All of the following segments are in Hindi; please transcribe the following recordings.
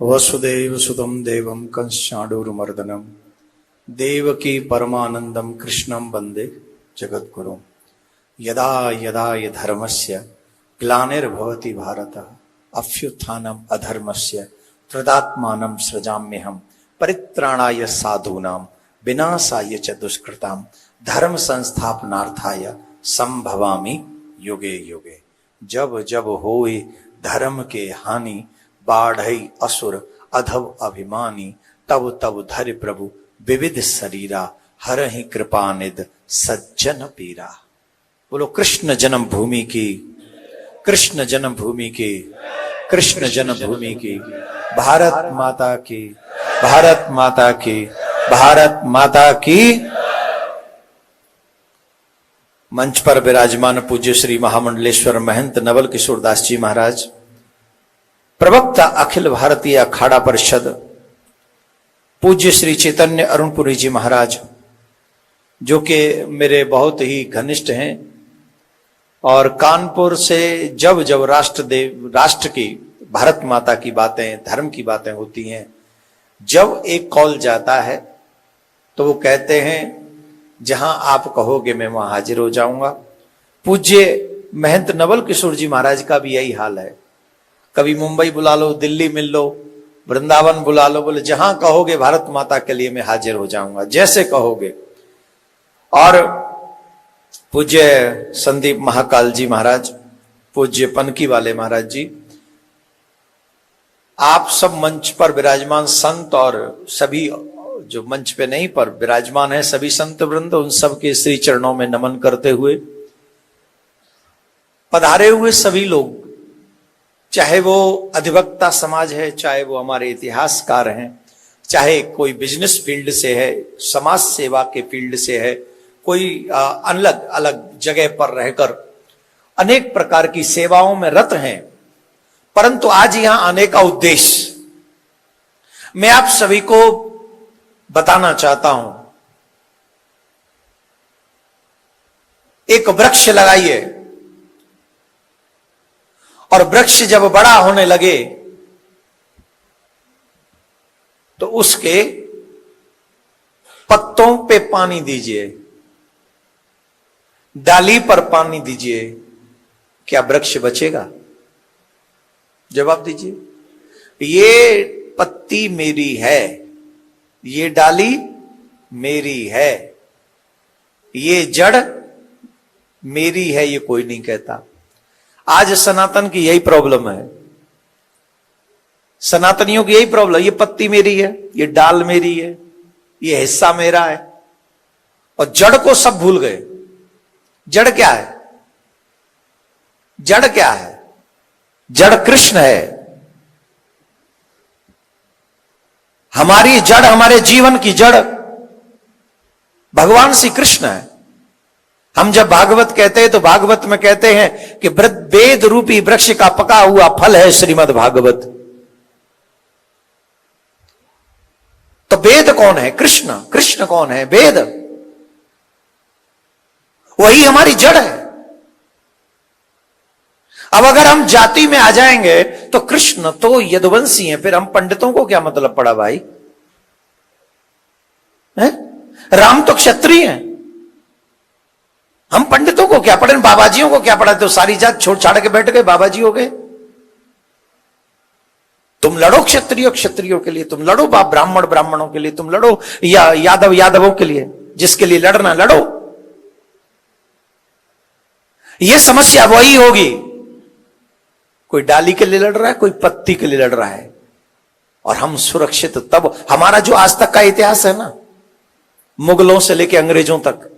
वसुदेव सुतं देवं कंसचाणूरमर्दनं देवकी परमानंदं कृष्णं वंदे जगद्गुरुं। यदा यदा हि धर्मस्य ग्लानिर्भवति भारत अभ्युत्थानम् अधर्मस्य तदात्मानं सृजाम्यहं परित्राणाय साधूनां विनाशाय च दुष्कृतां धर्म संस्थापनार्थाय संभवामि युगे युगे। जब जब होए धर्म के हानि बाढ़ई असुर अधव अभिमानी तब तब धरि प्रभु विविध शरीरा हरहि कृपा निध सज्जन पीरा। बोलो कृष्ण जन्म भूमि की, कृष्ण जन्म भूमि की, कृष्ण जन्म भूमि की, भारत माता की, भारत माता की, भारत माता की। मंच पर विराजमान पूज्य श्री महामंडलेश्वर महंत नवल किशोर दास जी महाराज, प्रवक्ता अखिल भारतीय अखाड़ा परिषद पूज्य श्री चैतन्य अरुणपुरी जी महाराज, जो कि मेरे बहुत ही घनिष्ठ हैं और कानपुर से जब जब राष्ट्र की भारत माता की बातें, धर्म की बातें होती हैं, जब एक कॉल जाता है तो वो कहते हैं जहां आप कहोगे मैं वहां हाजिर हो जाऊंगा। पूज्य महंत नवल किशोर जी महाराज का भी यही हाल है। कभी मुंबई बुला लो, दिल्ली मिल लो, वृंदावन बुला लो, बोले जहां कहोगे भारत माता के लिए मैं हाजिर हो जाऊंगा, जैसे कहोगे। और पूज्य संदीप महाकाल जी महाराज, पूज्य पनकी वाले महाराज जी, आप सब मंच पर विराजमान संत और सभी जो मंच पे नहीं पर विराजमान है सभी संत वृंद, उन सब के श्री चरणों में नमन करते हुए पधारे हुए सभी लोग, चाहे वो अधिवक्ता समाज है, चाहे वो हमारे इतिहासकार हैं, चाहे कोई बिजनेस फील्ड से है, समाज सेवा के फील्ड से है, कोई अलग अलग जगह पर रहकर अनेक प्रकार की सेवाओं में रत हैं, परंतु आज यहां आने का उद्देश्य मैं आप सभी को बताना चाहता हूं। एक वृक्ष लगाइए और वृक्ष जब बड़ा होने लगे तो उसके पत्तों पे पानी दीजिए, डाली पर पानी दीजिए, क्या वृक्ष बचेगा? जवाब दीजिए। ये पत्ती मेरी है, ये डाली मेरी है, ये जड़ मेरी है, ये कोई नहीं कहता। आज सनातन की यही प्रॉब्लम है, सनातनियों की यही प्रॉब्लम, ये पत्ती मेरी है, ये डाल मेरी है, ये हिस्सा मेरा है, और जड़ को सब भूल गए। जड़ क्या है? जड़ क्या है? जड़ कृष्ण है। हमारी जड़, हमारे जीवन की जड़ भगवान श्री कृष्ण है। हम जब भागवत कहते हैं तो भागवत में कहते हैं कि वेद रूपी वृक्ष का पका हुआ फल है श्रीमद् भागवत। तो वेद कौन है? कृष्ण। कृष्ण कौन है? वेद। वही हमारी जड़ है। अब अगर हम जाति में आ जाएंगे तो कृष्ण तो यदुवंशी हैं, फिर हम पंडितों को क्या मतलब पड़ा भाई? राम तो क्षत्रिय हैं, हम पंडितों को क्या पढ़े? बाबाजियों को क्या पढ़ा? तो सारी जात छोड़ छाड़ के बैठ गए, बाबाजी हो गए। तुम लड़ो क्षत्रियों के लिए, तुम लड़ो ब्राह्मणों के लिए, तुम लड़ो या यादवों के लिए, जिसके लिए लड़ना लड़ो। यह समस्या वही होगी। कोई डाली के लिए लड़ रहा है, कोई पत्ती के लिए लड़ रहा है, और हम सुरक्षित तब। हमारा जो आज तक का इतिहास है ना, मुगलों से लेकर अंग्रेजों तक,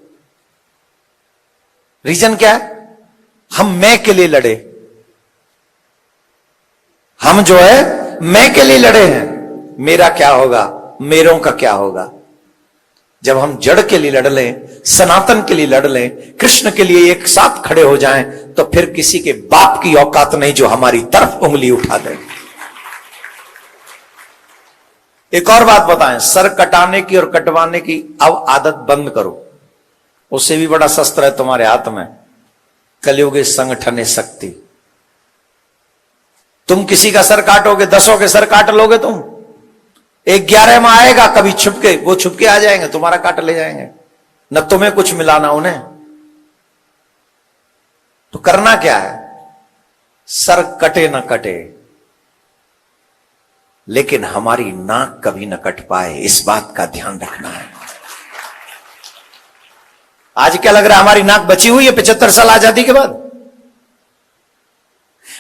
रीजन क्या है? हम मैं के लिए लड़े। हम जो है मैं के लिए लड़े हैं। मेरा क्या होगा, मेरों का क्या होगा? जब हम जड़ के लिए लड़ लें, सनातन के लिए लड़ लें, कृष्ण के लिए एक साथ खड़े हो जाएं, तो फिर किसी के बाप की औकात नहीं जो हमारी तरफ उंगली उठा दे। एक और बात बताएं, सर कटाने की और कटवाने की अब आदत बंद करो। उससे भी बड़ा शस्त्र है तुम्हारे हाथ में, कलयुगे संगठने शक्ति। तुम किसी का सर काटोगे, 10 के सर काट लोगे तुम। एक 11 में आएगा कभी छुपके, वो छुपके आ जाएंगे, तुम्हारा काट ले जाएंगे, न तुम्हें कुछ मिलाना उन्हें। तो करना क्या है? सर कटे न कटे, लेकिन हमारी नाक कभी न कट पाए, इस बात का ध्यान रखना है। आज क्या लग रहा है हमारी नाक बची हुई है 75 साल आजादी के बाद?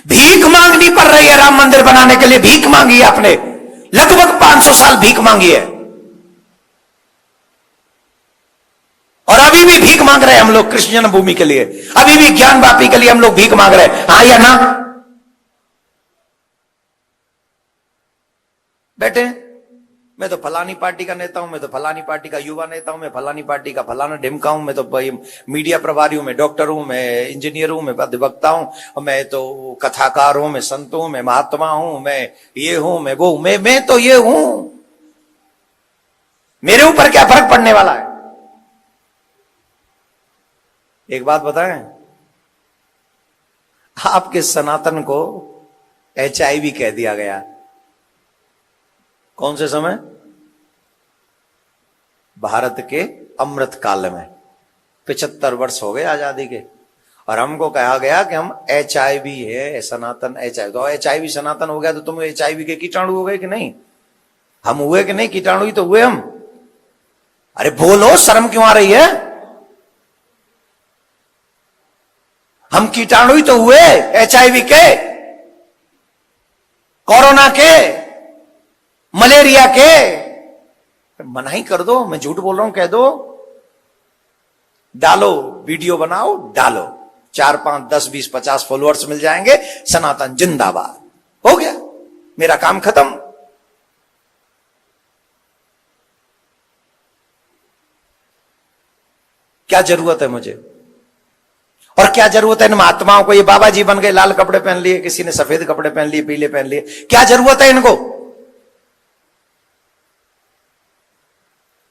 भीख मांगनी पड़ रही है राम मंदिर बनाने के लिए, भीख मांगी है आपने, लगभग 500 साल भीख मांगी है, और अभी भी भीख मांग रहे हैं हम लोग कृष्ण जन्मभूमि के लिए, अभी भी ज्ञान वापी के लिए हम लोग भीख मांग रहे हैं। हाँ या ना? बैठे मैं तो फलानी पार्टी का नेता हूं, मैं तो फलानी पार्टी का युवा नेता हूं, मैं फलानी पार्टी का फलाना ढिमका हूं, मैं तो मीडिया प्रभारी हूं, मैं डॉक्टर हूं, मैं इंजीनियर हूं, मैं अधिवक्ता हूं, मैं तो कथाकार हूं, मैं संत हूं, मैं महात्मा हूं, मैं ये हूं, मैं वो, मैं तो ये हूं। मेरे ऊपर क्या फर्क पड़ने वाला है? एक बात बताएं, आपके सनातन को HIV कह दिया गया। कौन से समय? भारत के अमृत काल में। 75 वर्ष हो गए आजादी के, और हमको कहा गया कि हम HIV है सनातन, HIV। तो HIV सनातन हो गया तो तुम HIV के कीटाणु हो गए कि नहीं? हम हुए कि नहीं? कीटाणु ही तो हुए हम। अरे बोलो, शर्म क्यों आ रही है? हम कीटाणु ही तो हुए HIV के, कोरोना के, मलेरिया के। मना ही कर दो, मैं झूठ बोल रहा हूं कह दो, डालो वीडियो बनाओ, डालो, 4, 5, 10, 20, 50 फॉलोअर्स मिल जाएंगे, सनातन जिंदाबाद, हो गया, मेरा काम खत्म। क्या जरूरत है मुझे? और क्या जरूरत है इन महात्माओं को? ये बाबा जी बन गए, लाल कपड़े पहन लिए, किसी ने सफेद कपड़े पहन लिए, पीले पहन लिए, क्या जरूरत है इनको?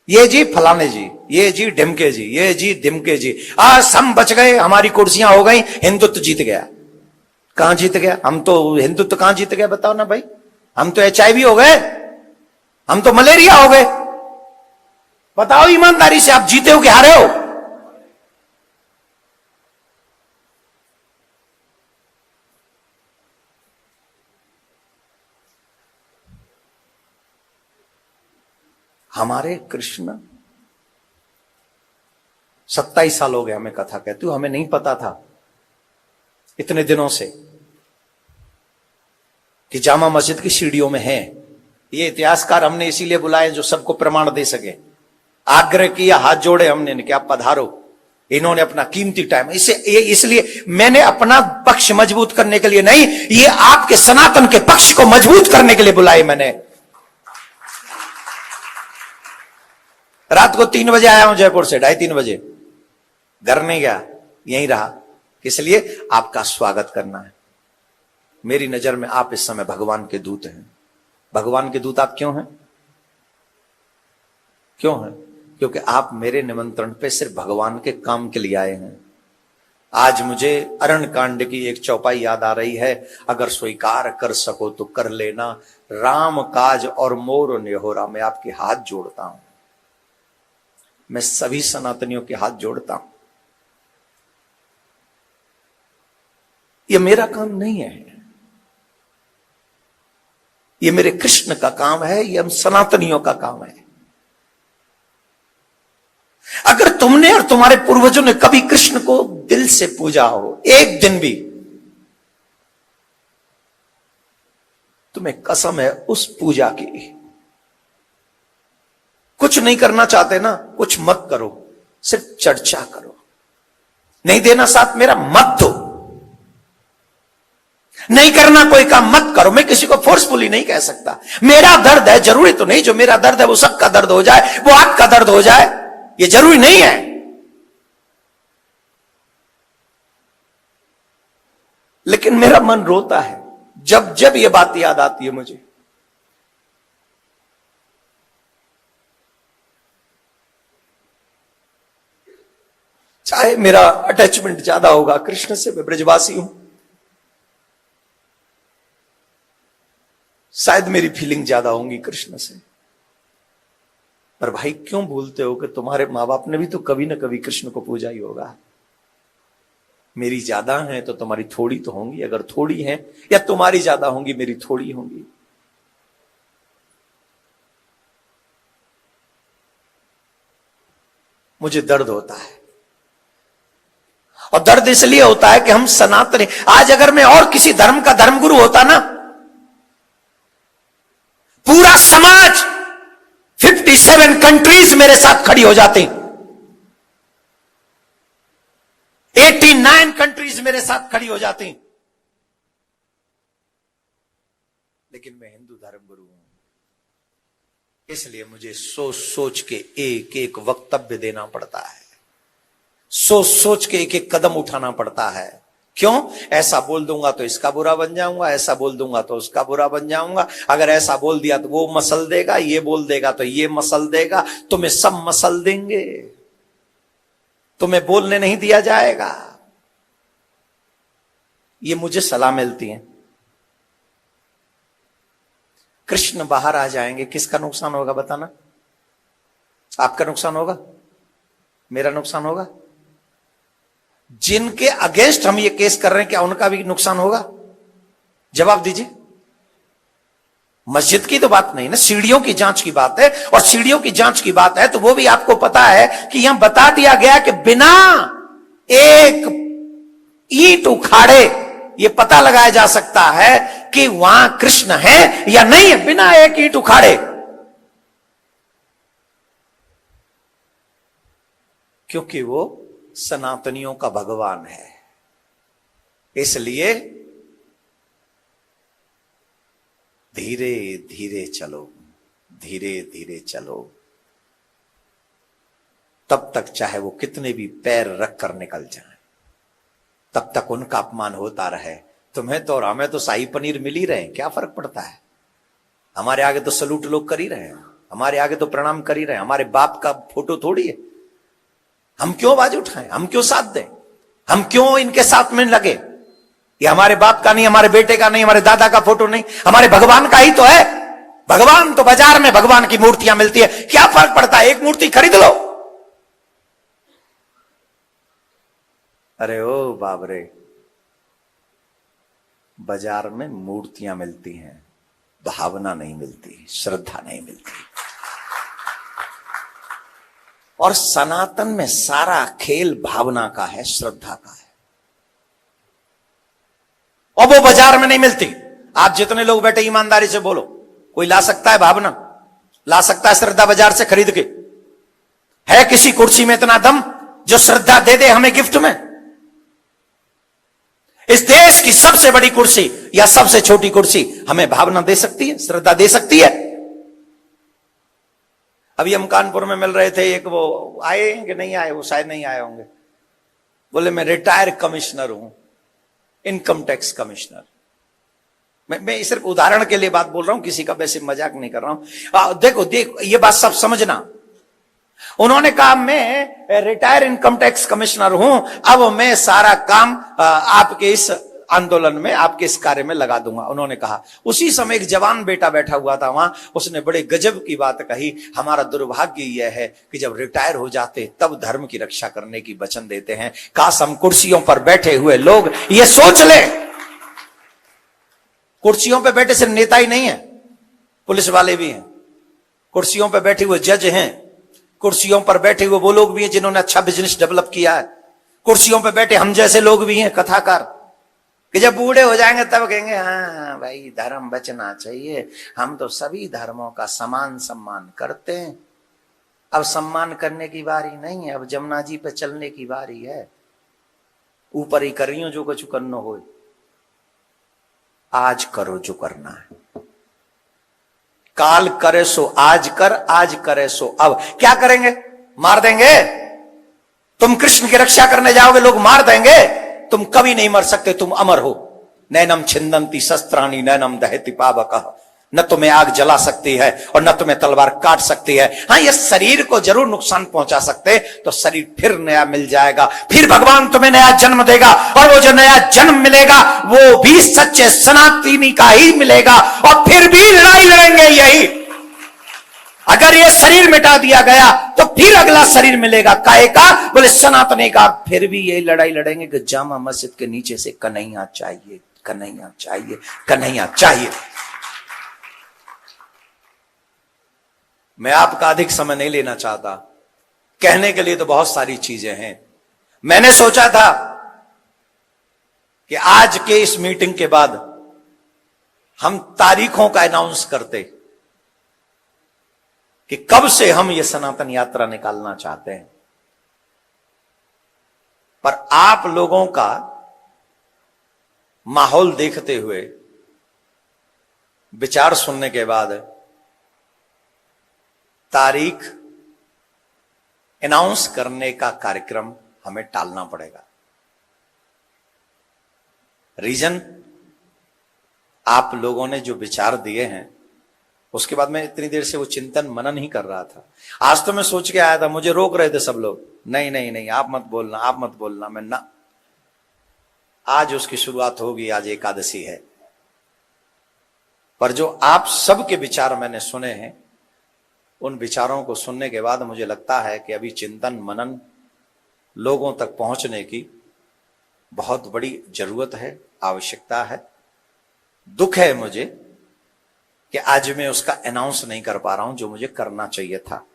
ये जी फलाने जी, ये जी ढिमके जी, ये जी ढिमके जी, आज हम बच गए, हमारी कुर्सियां हो गई, हिंदुत्व जीत गया। कहां जीत गया? हम तो हिंदुत्व कहां जीत गया बताओ ना भाई? हम तो HIV हो गए, हम तो मलेरिया हो गए। बताओ ईमानदारी से, आप जीते हो कि हारे हो? हमारे कृष्ण, 27 साल हो गए हमें कथा कहती हूं, हमें नहीं पता था इतने दिनों से कि जामा मस्जिद की सीढ़ियों में है। ये इतिहासकार हमने इसीलिए बुलाए जो सबको प्रमाण दे सके। आग्रह किया, हाथ जोड़े हमने कि आप पधारो। इन्होंने अपना कीमती टाइम, इसलिए मैंने अपना पक्ष मजबूत करने के लिए नहीं, ये आपके सनातन के पक्ष को मजबूत करने के लिए बुलाए मैंने। रात को 3 बजे आया हूं जयपुर से, 2:30-3 बजे घर नहीं गया, यहीं रहा। इसलिए आपका स्वागत करना है। मेरी नजर में आप इस समय भगवान के दूत हैं। भगवान के दूत आप क्यों हैं? क्यों हैं? क्योंकि आप मेरे निमंत्रण पे सिर्फ भगवान के काम के लिए आए हैं। आज मुझे अरण्य कांड की एक चौपाई याद आ रही है, अगर स्वीकार कर सको तो कर लेना, राम काज और मोर नेहोरा। मैं आपके हाथ जोड़ता हूं, मैं सभी सनातनियों के हाथ जोड़ता हूं। यह मेरा काम नहीं है, यह मेरे कृष्ण का काम है, यह हम सनातनियों का काम है। अगर तुमने और तुम्हारे पूर्वजों ने कभी कृष्ण को दिल से पूजा हो, एक दिन भी, तुम्हें कसम है उस पूजा की। कुछ नहीं करना चाहते ना, कुछ मत करो, सिर्फ चर्चा करो। नहीं देना साथ मेरा, मत दो। नहीं करना कोई काम, मत करो। मैं किसी को फोर्सफुली नहीं कह सकता। मेरा दर्द है, जरूरी तो नहीं जो मेरा दर्द है वो सबका दर्द हो जाए, वो आपका दर्द हो जाए, ये जरूरी नहीं है। लेकिन मेरा मन रोता है जब जब ये बात याद आती है मुझे। चाहे मेरा अटैचमेंट ज्यादा होगा कृष्ण से, मैं ब्रजवासी हूं, शायद मेरी फीलिंग ज्यादा होंगी कृष्ण से। पर भाई क्यों भूलते हो कि तुम्हारे माँ बाप ने भी तो कभी ना कभी कृष्ण को पूजा ही होगा। मेरी ज्यादा है तो तुम्हारी थोड़ी तो होंगी, अगर थोड़ी है, या तुम्हारी ज्यादा होंगी मेरी थोड़ी होंगी। मुझे दर्द होता है, और दर्द इसलिए होता है कि हम सनातनी। आज अगर मैं और किसी धर्म का धर्मगुरु होता ना, पूरा समाज 57 कंट्रीज मेरे साथ खड़ी हो जाती, 89 कंट्रीज मेरे साथ खड़ी हो जाती, लेकिन मैं हिंदू धर्मगुरु हूं, इसलिए मुझे सोच सोच के एक एक वक्तव्य देना पड़ता है, सोच सोच के एक एक कदम उठाना पड़ता है। क्यों? ऐसा बोल दूंगा तो इसका बुरा बन जाऊंगा, ऐसा बोल दूंगा तो उसका बुरा बन जाऊंगा, अगर ऐसा बोल दिया तो वो मसल देगा, ये बोल देगा तो ये मसल देगा, तुम्हें सब मसल देंगे, तुम्हें बोलने नहीं दिया जाएगा। ये मुझे सलाह मिलती है। कृष्ण बाहर आ जाएंगे, किसका नुकसान होगा बताना? आपका नुकसान होगा, मेरा नुकसान होगा, जिनके अगेंस्ट हम ये केस कर रहे हैं क्या उनका भी नुकसान होगा? जवाब दीजिए। मस्जिद की तो बात नहीं ना, सीढ़ियों की जांच की बात है, और सीढ़ियों की जांच की बात है तो वो भी आपको पता है कि यहां बता दिया गया कि बिना एक ईंट उखाड़े ये पता लगाया जा सकता है कि वहां कृष्ण है या नहीं है, बिना एक ईंट उखाड़े। क्योंकि वो सनातनियों का भगवान है। इसलिए धीरे धीरे चलो, धीरे धीरे चलो, तब तक चाहे वो कितने भी पैर रख कर निकल जाएं, तब तक उनका अपमान होता रहे। तुम्हें तो और हमें तो शाही पनीर मिल ही रहे, क्या फर्क पड़ता है? हमारे आगे तो सलूट लोग कर ही रहे हैं, हमारे आगे तो प्रणाम कर ही रहे हैं, हमारे बाप का फोटो थोड़ी है। हम क्यों आवाज उठाएं, हम क्यों साथ दें, हम क्यों इनके साथ में लगे? ये हमारे बाप का नहीं, हमारे बेटे का नहीं, हमारे दादा का फोटो नहीं, हमारे भगवान का ही तो है। भगवान तो बाजार में भगवान की मूर्तियां मिलती है, क्या फर्क पड़ता है, एक मूर्ति खरीद लो। अरे ओ बाबरे, बाजार में मूर्तियां मिलती हैं, भावना नहीं मिलती, श्रद्धा नहीं मिलती। और सनातन में सारा खेल भावना का है, श्रद्धा का है, और वो बाजार में नहीं मिलती। आप जितने लोग बैठे ईमानदारी से बोलो, कोई ला सकता है भावना, ला सकता है श्रद्धा बाजार से खरीद के? है किसी कुर्सी में इतना दम जो श्रद्धा दे दे हमें गिफ्ट में? इस देश की सबसे बड़ी कुर्सी या सबसे छोटी कुर्सी हमें भावना दे सकती है, श्रद्धा दे सकती है? अभी हम कानपुर में मिल रहे थे, एक वो आए कि नहीं आए, वो शायद नहीं आए होंगे, बोले मैं रिटायर्ड कमिश्नर हूं, इनकम टैक्स कमिश्नर। मैं सिर्फ उदाहरण के लिए बात बोल रहा हूं, किसी का वैसे मजाक नहीं कर रहा हूं। देखो ये बात सब समझना। उन्होंने कहा मैं रिटायर्ड इनकम टैक्स कमिश्नर हूं, अब मैं सारा काम आपके इस आंदोलन में, आपके इस कार्य में लगा दूंगा, उन्होंने कहा। उसी समय एक जवान बेटा बैठा हुआ था वहां, उसने बड़े गजब की बात कही, हमारा दुर्भाग्य यह है कि जब रिटायर हो जाते तब धर्म की रक्षा करने की वचन देते हैं। काश हम कुर्सियों पर बैठे हुए लोग ये सोच ले। कुर्सियों पर बैठे सिर्फ नेता ही नहीं है, पुलिस वाले भी हैं, कुर्सियों पर बैठे हुए जज हैं, कुर्सियों पर बैठे हुए वो लोग भी हैं जिन्होंने अच्छा बिजनेस डेवलप किया है, कुर्सियों पर बैठे हम जैसे लोग भी हैं, कथाकार, कि जब बूढ़े हो जाएंगे तब कहेंगे हाँ भाई धर्म बचना चाहिए, हम तो सभी धर्मों का समान सम्मान करते हैं। अब सम्मान करने की बारी नहीं है, अब जमुना जी पे चलने की बारी है। ऊपर ही कर रही हो जो कुछ करना हो, आज करो जो करना है। काल करे सो आज कर, आज करे सो अब। क्या करेंगे? मार देंगे। तुम कृष्ण की रक्षा करने जाओगे, लोग मार देंगे। तुम कभी नहीं मर सकते, तुम अमर हो। नैनम छिंदंती शस्त्राणी नैनम दहति पावकः, न तुम्हें आग जला सकती है और न तुम्हें तलवार काट सकती है। हाँ, ये शरीर को जरूर नुकसान पहुंचा सकते, तो शरीर फिर नया मिल जाएगा, फिर भगवान तुम्हें नया जन्म देगा, और वो जो नया जन्म मिलेगा वो भी सच्चे सनातनी का ही मिलेगा, और फिर भी लड़ाई लड़ेंगे यही। अगर ये शरीर मिटा दिया गया तो फिर अगला शरीर मिलेगा, काहे का? बोले सनातनी का। फिर भी यही लड़ाई लड़ेंगे कि जामा मस्जिद के नीचे से कन्हैया चाहिए, कन्हैया चाहिए, कन्हैया चाहिए। मैं आपका अधिक समय नहीं लेना चाहता, कहने के लिए तो बहुत सारी चीजें हैं। मैंने सोचा था कि आज के इस मीटिंग के बाद हम तारीखों का अनाउंस करते कि कब से हम ये सनातन यात्रा निकालना चाहते हैं, पर आप लोगों का माहौल देखते हुए, विचार सुनने के बाद तारीख अनाउंस करने का कार्यक्रम हमें टालना पड़ेगा। रीजन, आप लोगों ने जो विचार दिए हैं, उसके बाद मैं इतनी देर से वो चिंतन मनन ही कर रहा था। आज तो मैं सोच के आया था, मुझे रोक रहे थे सब लोग, नहीं नहीं नहीं, आप मत बोलना, आप मत बोलना। मैं ना, आज उसकी शुरुआत होगी, आज एकादशी है। पर जो आप सबके विचार मैंने सुने हैं, उन विचारों को सुनने के बाद मुझे लगता है कि अभी चिंतन मनन लोगों तक पहुंचने की बहुत बड़ी जरूरत है, आवश्यकता है। दुख है मुझे कि आज मैं उसका अनाउंस नहीं कर पा रहा हूं, जो मुझे करना चाहिए था,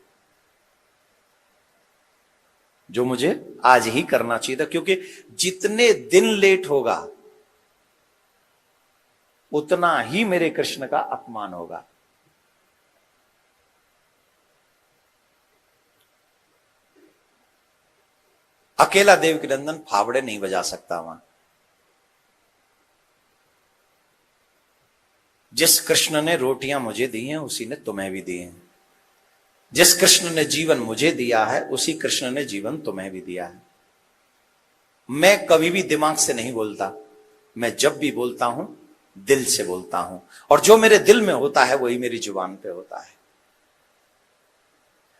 जो मुझे आज ही करना चाहिए था। क्योंकि जितने दिन लेट होगा उतना ही मेरे कृष्ण का अपमान होगा। अकेला देवकी नंदन फावड़े नहीं बजा सकता वहां। जिस कृष्ण ने रोटियां मुझे दी हैं, उसी ने तुम्हें भी दी हैं। जिस कृष्ण ने जीवन मुझे दिया है, उसी कृष्ण ने जीवन तुम्हें भी दिया है। मैं कभी भी दिमाग से नहीं बोलता, मैं जब भी बोलता हूं दिल से बोलता हूं, और जो मेरे दिल में होता है वही मेरी जुबान पे होता है।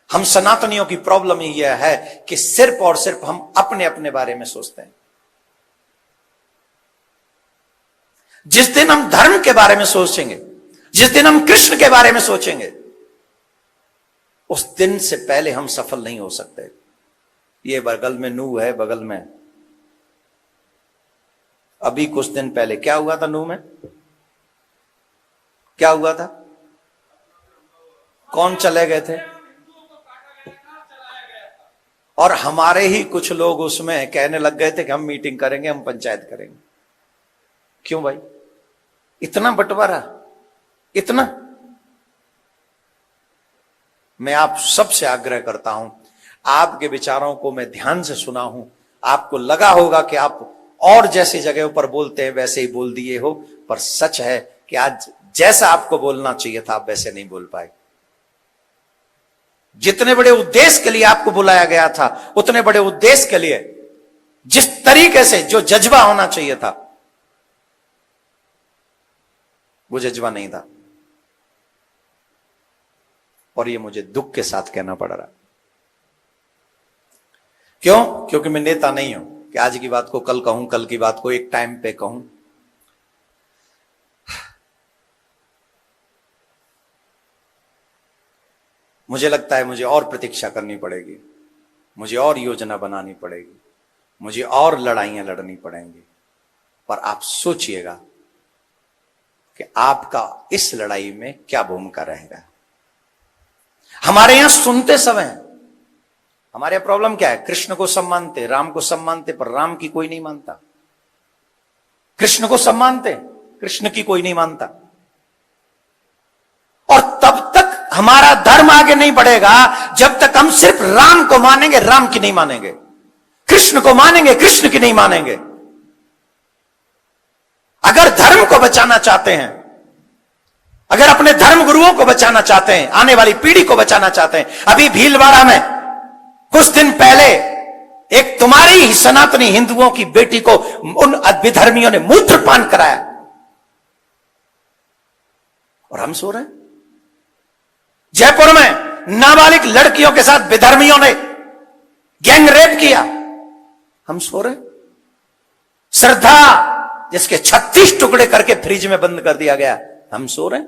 हम सनातनियों की प्रॉब्लम यह है कि सिर्फ और सिर्फ हम अपने अपने बारे में सोचते हैं। जिस दिन हम धर्म के बारे में सोचेंगे, जिस दिन हम कृष्ण के बारे में सोचेंगे, उस दिन से पहले हम सफल नहीं हो सकते। ये बगल में नूह है, बगल में अभी कुछ दिन पहले क्या हुआ था? नूह में क्या हुआ था? कौन चले गए थे? और हमारे ही कुछ लोग उसमें कहने लग गए थे कि हम मीटिंग करेंगे, हम पंचायत करेंगे। क्यों भाई? इतना बंटवारा, इतना? मैं आप सबसे आग्रह करता हूं, आपके विचारों को मैं ध्यान से सुना हूं। आपको लगा होगा कि आप और जैसी जगहों पर बोलते हैं वैसे ही बोल दिए हो, पर सच है कि आज जैसा आपको बोलना चाहिए था आप वैसे नहीं बोल पाए। जितने बड़े उद्देश्य के लिए आपको बुलाया गया था, उतने बड़े उद्देश्य के लिए जिस तरीके से जो जज्बा होना चाहिए था, वो जज्बा नहीं था। और ये मुझे दुख के साथ कहना पड़ रहा। क्यों? क्योंकि मैं नेता नहीं हूं कि आज की बात को कल कहूं, कल की बात को एक टाइम पे कहूं। मुझे लगता है मुझे और प्रतीक्षा करनी पड़ेगी, मुझे और योजना बनानी पड़ेगी, मुझे और लड़ाइयां लड़नी पड़ेंगी। पर आप सोचिएगा कि आपका इस लड़ाई में क्या भूमिका रहेगा। हमारे यहां सुनते समय हमारे प्रॉब्लम क्या है? कृष्ण को सब मानते, राम को सब मानते, पर राम की कोई नहीं मानता। कृष्ण को सब मानते, कृष्ण की कोई नहीं मानता। और तब तक हमारा धर्म आगे नहीं बढ़ेगा जब तक हम सिर्फ राम को मानेंगे, राम की नहीं मानेंगे, कृष्ण को मानेंगे, कृष्ण की नहीं मानेंगे। अगर धर्म को बचाना चाहते हैं, अगर अपने धर्म गुरुओं को बचाना चाहते हैं, आने वाली पीढ़ी को बचाना चाहते हैं, अभी भीलवाड़ा में कुछ दिन पहले एक तुम्हारी ही सनातनी हिंदुओं की बेटी को उन विधर्मियों ने मूत्रपान कराया। और हम सो रहे हैं। जयपुर में नाबालिग लड़कियों के साथ बेधर्मियों ने गैंग रेप किया, हम सो रहे हैं। श्रद्धा जिसके 36 टुकड़े करके फ्रिज में बंद कर दिया गया, हम सो रहे हैं।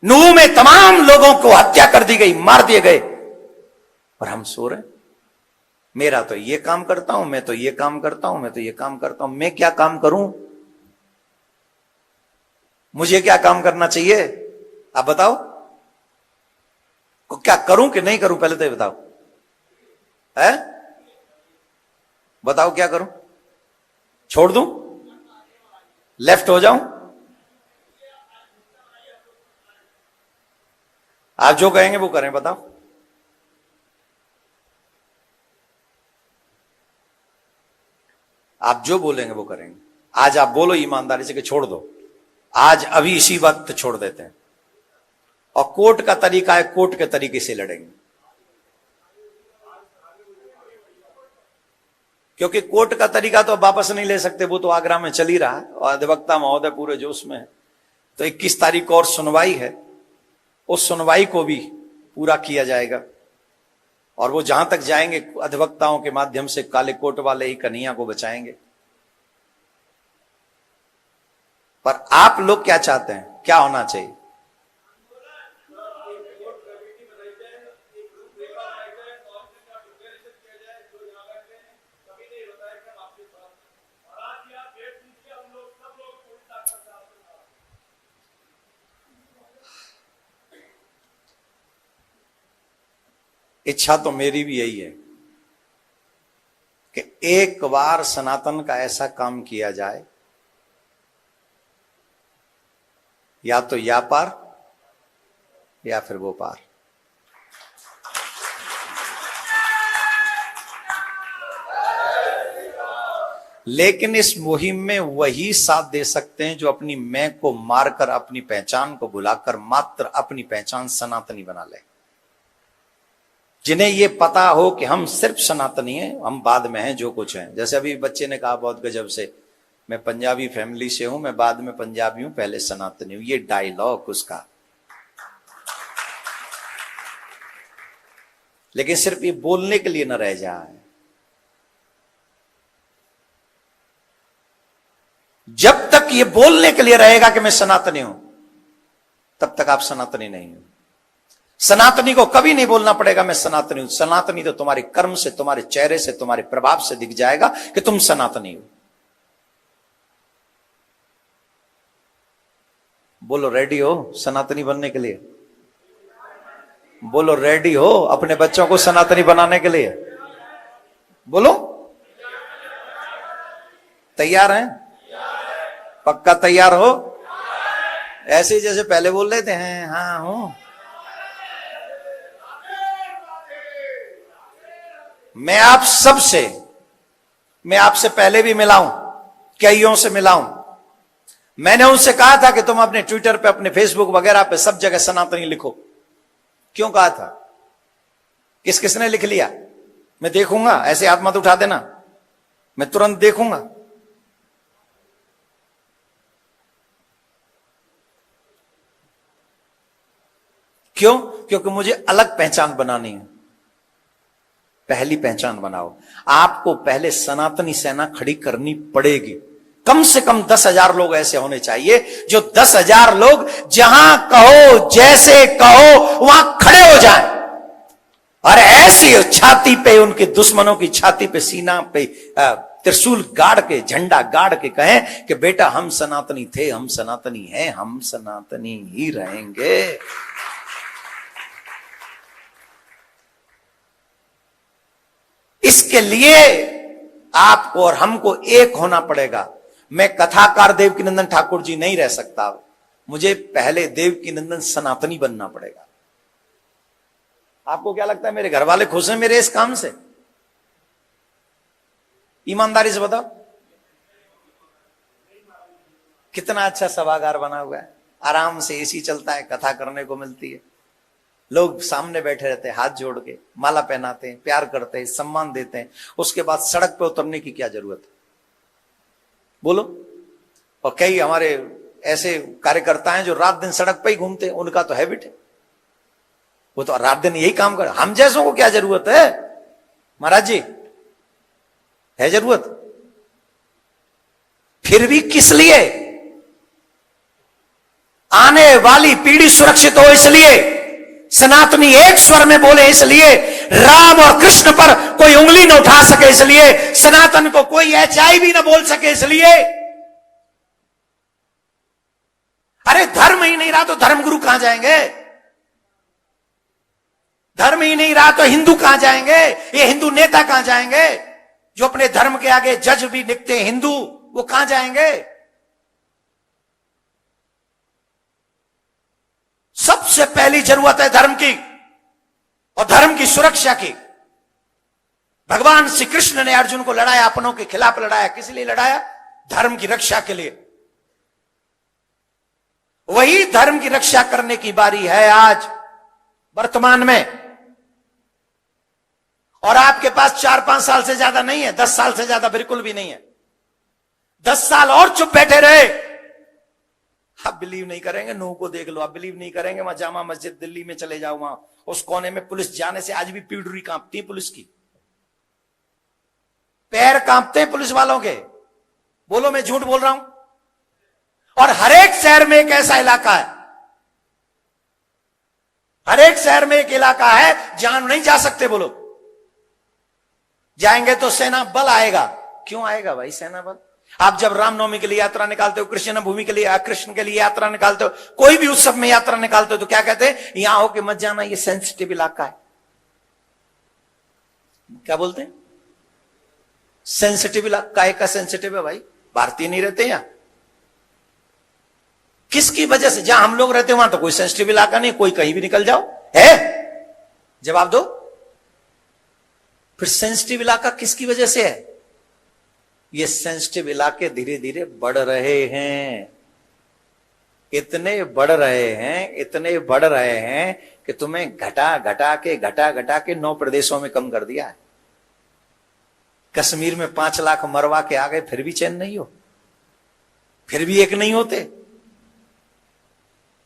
नूह में तमाम लोगों को हत्या कर दी गई, मार दिए गए, और हम सो रहे हैं। मेरा तो ये काम करता हूं, मैं तो ये काम करता हूं, मैं तो ये काम करता हूं। मैं क्या काम करूं? मुझे क्या काम करना चाहिए आप बताओ? क्या करूं कि नहीं करूं? पहले तो ये बताओ, है? बताओ क्या करूं? छोड़ दूं? लेफ्ट हो जाऊं? आप जो कहेंगे वो करें, बताओ। आप जो बोलेंगे वो करेंगे। आज आप बोलो ईमानदारी से कि छोड़ दो, आज अभी इसी वक्त छोड़ देते हैं। और कोर्ट का तरीका है, कोर्ट के तरीके से लड़ेंगे, क्योंकि कोर्ट का तरीका तो वापस नहीं ले सकते, वो तो आगरा में चल ही रहा है और अधिवक्ता महोदय पूरे जोश में है। तो 21 तारीख को और सुनवाई है, उस सुनवाई को भी पूरा किया जाएगा और वो जहां तक जाएंगे अधिवक्ताओं के माध्यम से काले कोट वाले ही कन्हैया को बचाएंगे। पर आप लोग क्या चाहते हैं, क्या होना चाहिए? इच्छा तो मेरी भी यही है कि एक बार सनातन का ऐसा काम किया जाए, या तो या पार या फिर वो पार। लेकिन इस मुहिम में वही साथ दे सकते हैं जो अपनी मैं को मारकर अपनी पहचान को भुलाकर मात्र अपनी पहचान सनातनी बना ले। जिन्हें ये पता हो कि हम सिर्फ सनातनी हैं, हम बाद में हैं जो कुछ हैं। जैसे अभी बच्चे ने कहा बहुत गजब से, मैं पंजाबी फैमिली से हूं, मैं बाद में पंजाबी हूं, पहले सनातनी हूं। ये डायलॉग उसका, लेकिन सिर्फ ये बोलने के लिए न रह जाए। जब तक ये बोलने के लिए रहेगा कि मैं सनातनी हूं, तब तक आप सनातनी नहीं हो। सनातनी को कभी नहीं बोलना पड़ेगा मैं सनातनी हूं। सनातनी तो तुम्हारे कर्म से, तुम्हारे चेहरे से, तुम्हारे प्रभाव से दिख जाएगा कि तुम सनातनी हो। बोलो रेडी हो सनातनी बनने के लिए? बोलो रेडी हो अपने बच्चों को सनातनी बनाने के लिए? बोलो तैयार हैं? पक्का तैयार हो? ऐसे ही जैसे पहले बोल रहे थे, हैं हाँ हूं। मैं आपसे पहले भी मिला हूं, कईयों से मिला हूं। मैंने उनसे कहा था कि तुम अपने ट्विटर पे, अपने फेसबुक वगैरह पे सब जगह सनातनी लिखो। क्यों कहा था? किस किसने लिख लिया? मैं देखूंगा, ऐसे हाथ मत उठा देना, मैं तुरंत देखूंगा। क्यों? क्योंकि मुझे अलग पहचान बनानी है। पहली पहचान बनाओ। आपको पहले सनातनी सेना खड़ी करनी पड़ेगी। कम से कम 10,000 लोग ऐसे होने चाहिए जो 10,000 लोग जहां कहो, जैसे कहो, वहां खड़े हो जाएं और ऐसी छाती पे, उनके दुश्मनों की छाती पे, सीना पे त्रिशूल गाड़ के, झंडा गाड़ के कहें कि बेटा हम सनातनी थे, हम सनातनी हैं, हम सनातनी ही रहेंगे। इसके लिए आपको और हमको एक होना पड़ेगा। मैं कथाकार देवकीनंदन ठाकुर जी नहीं रह सकता, मुझे पहले देवकीनंदन सनातनी बनना पड़ेगा। आपको क्या लगता है मेरे घर वाले खुश हैं मेरे इस काम से? ईमानदारी से बताओ। कितना अच्छा सभागार बना हुआ है, आराम से एसी चलता है, कथा करने को मिलती है, लोग सामने बैठे रहते हैं, हाथ जोड़ के माला पहनाते हैं, प्यार करते हैं, सम्मान देते हैं। उसके बाद सड़क पे उतरने की क्या जरूरत है? बोलो। और कई हमारे ऐसे कार्यकर्ता हैं जो रात दिन सड़क पे ही घूमते हैं, उनका तो हैबिट है, वो तो रात दिन यही काम कर। हम जैसों को क्या जरूरत है महाराज जी, है जरूरत? फिर भी किस लिए? आने वाली पीढ़ी सुरक्षित हो इसलिए, सनातनी एक स्वर में बोले इसलिए, राम और कृष्ण पर कोई उंगली न उठा सके इसलिए, सनातन को कोई HIV न बोल सके इसलिए। अरे धर्म ही नहीं रहा तो धर्मगुरु कहां जाएंगे? धर्म ही नहीं रहा तो हिंदू कहां जाएंगे? ये हिंदू नेता कहां जाएंगे जो अपने धर्म के आगे जज भी निकते हैं हिंदू, वो कहां जाएंगे? सबसे पहली जरूरत है धर्म की और धर्म की सुरक्षा की। भगवान श्री कृष्ण ने अर्जुन को लड़ाया, अपनों के खिलाफ लड़ाया, किस लिए लड़ाया? धर्म की रक्षा के लिए। वही धर्म की रक्षा करने की बारी है आज वर्तमान में। और आपके पास 4-5 साल से ज्यादा नहीं है, 10 साल से ज्यादा बिल्कुल भी नहीं है। 10 साल और चुप बैठे रहे। आप बिलीव नहीं करेंगे, नूह को देख लो, आप बिलीव नहीं करेंगे। वहां जामा मस्जिद दिल्ली में चले जाओ, वहां उस कोने में पुलिस जाने से आज भी पीढ़ी कांपती है पुलिस की, पैर कांपते हैं पुलिस वालों के। बोलो मैं झूठ बोल रहा हूं? और हर एक शहर में एक ऐसा इलाका है, हर एक शहर में एक इलाका है जहां नहीं जा सकते। बोलो जाएंगे तो सेना बल आएगा। क्यों आएगा भाई सेना बल? आप जब रामनवमी के लिए यात्रा निकालते हो, कृष्ण भूमि के लिए, कृष्ण के लिए यात्रा निकालते हो, कोई भी उत्सव में यात्रा निकालते हो, तो क्या कहते हैं? यहां होके मत जाना, ये सेंसिटिव इलाका है। क्या बोलते हैं? सेंसिटिव इलाका का सेंसिटिव है भाई, भारतीय नहीं रहते यहां। किसकी वजह से? जहां हम लोग रहते हैं वहां तो कोई सेंसिटिव इलाका नहीं, कोई कहीं भी निकल जाओ है। जवाब दो। फिर सेंसिटिव इलाका किसकी वजह से है? ये सेंसिटिव इलाके धीरे धीरे बढ़ रहे हैं, इतने बढ़ रहे हैं, इतने बढ़ रहे हैं कि तुम्हें घटा घटा के 9 प्रदेशों में कम कर दिया है। कश्मीर में 5 लाख मरवा के आ गए, फिर भी चैन नहीं हो, फिर भी एक नहीं होते।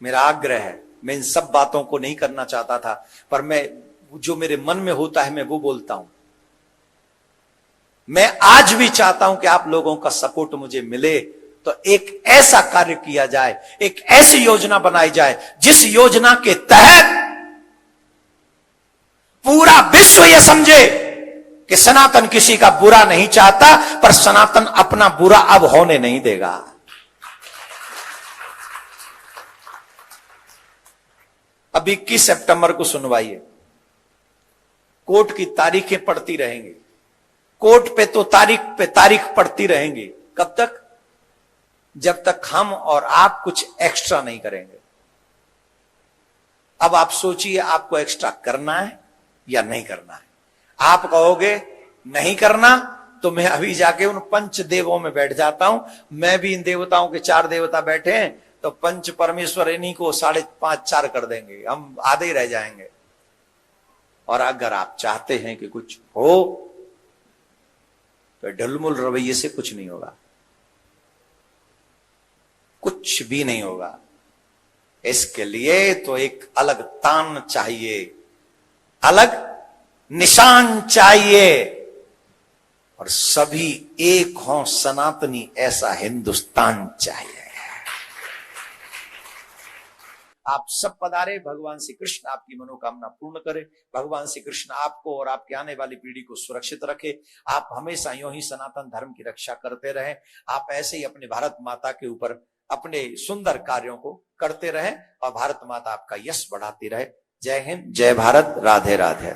मेरा आग्रह है, मैं इन सब बातों को नहीं करना चाहता था, पर मैं जो मेरे मन में होता है मैं वो बोलता हूं। मैं आज भी चाहता हूं कि आप लोगों का सपोर्ट मुझे मिले, तो एक ऐसा कार्य किया जाए, एक ऐसी योजना बनाई जाए जिस योजना के तहत पूरा विश्व यह समझे कि सनातन किसी का बुरा नहीं चाहता, पर सनातन अपना बुरा अब होने नहीं देगा। अब 21 सितंबर को सुनवाई है, कोर्ट की तारीखें पड़ती रहेंगी, कोर्ट पे तो तारीख पे तारीख पड़ती रहेंगी। कब तक? जब तक हम और आप कुछ एक्स्ट्रा नहीं करेंगे। अब आप सोचिए, आपको एक्स्ट्रा करना है या नहीं करना है? आप कहोगे नहीं करना, तो मैं अभी जाके उन पंच देवों में बैठ जाता हूं। मैं भी इन देवताओं के 4 देवता बैठे हैं, तो पंच परमेश्वर इन्हीं को 5.5-4 कर देंगे, हम आधे ही रह जाएंगे। और अगर आप चाहते हैं कि कुछ हो, तो ढुलमुल रवैये से कुछ नहीं होगा, कुछ भी नहीं होगा। इसके लिए तो एक अलग तान चाहिए, अलग निशान चाहिए, और सभी एक हों सनातनी, ऐसा हिंदुस्तान चाहिए। आप सब पधारे, भगवान श्री कृष्ण आपकी मनोकामना पूर्ण करे, भगवान श्री कृष्ण आपको और आपके आने वाली पीढ़ी को सुरक्षित रखे। आप हमेशा यूं ही सनातन धर्म की रक्षा करते रहें, आप ऐसे ही अपने भारत माता के ऊपर अपने सुंदर कार्यों को करते रहें, और भारत माता आपका यश बढ़ाती रहे। जय हिंद, जय भारत, राधे राधे।